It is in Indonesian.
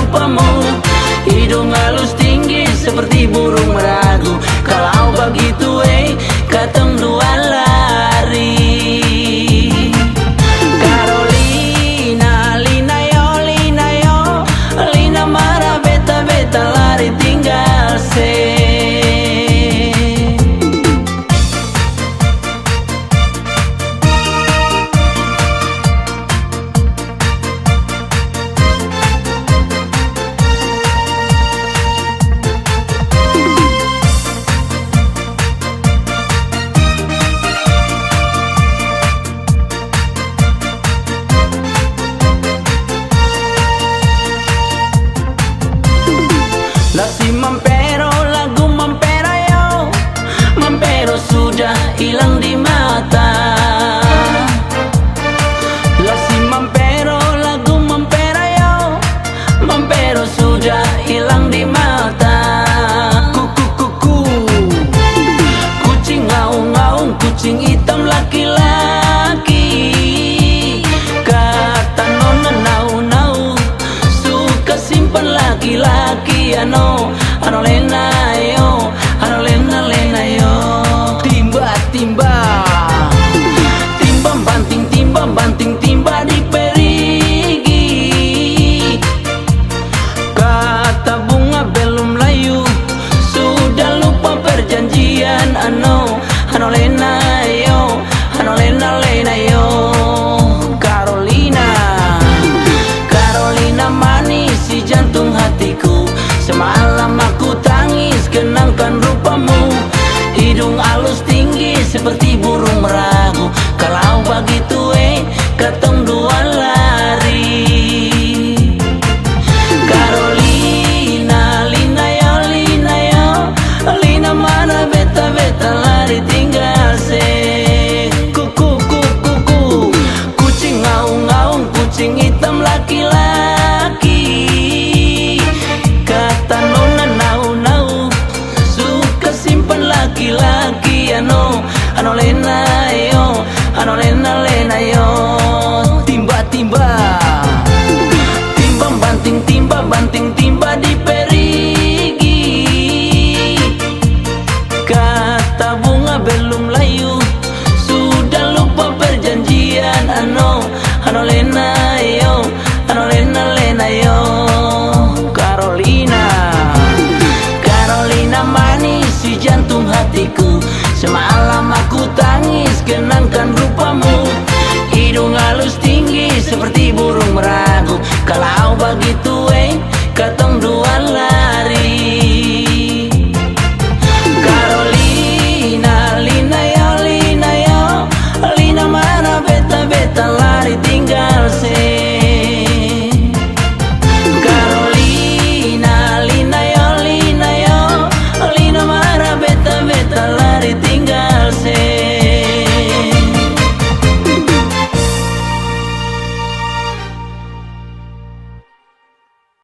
rupamu. Hidung halus tinggi seperti burung meragu. Kalau begitu katong dua lari. Carolina, Lina yo, Lina marah beta lari tinggal se. Si mampero, lagu mampero yo, mampero sudah hilang di mata. Si mampero, lagu mampero yo, mampero sudah hilang di mata. Kuku, kucing ngaung-ngaung, kucing hitam laki-laki. Kata nona nau-nau, suka simpan laki-laki. Ano lena yo, lena yo. Timba banting, timba di perigi. Kata bunga belum layu, sudah lupa perjanjian. Ano lena yo, lena yo. Carolina manis si jantung hatiku. Semalam aku tangis kenangkan rupamu. Hidung halus tinggi seperti burung meragu. Kalau begitu katong dua lari. Carolina, Lina yo, Lina mana beta lari tinggal se. Kuku, kucing ngaung-ngaung, kucing hitam laki-laki. Kata nona nau-nau, suka simpan laki-laki. Ano lena yo, lena yo. Timba banting, timba di perigi. Kata bunga belum layu, sudah lupa perjanjian. Ano lena yo, lena yo.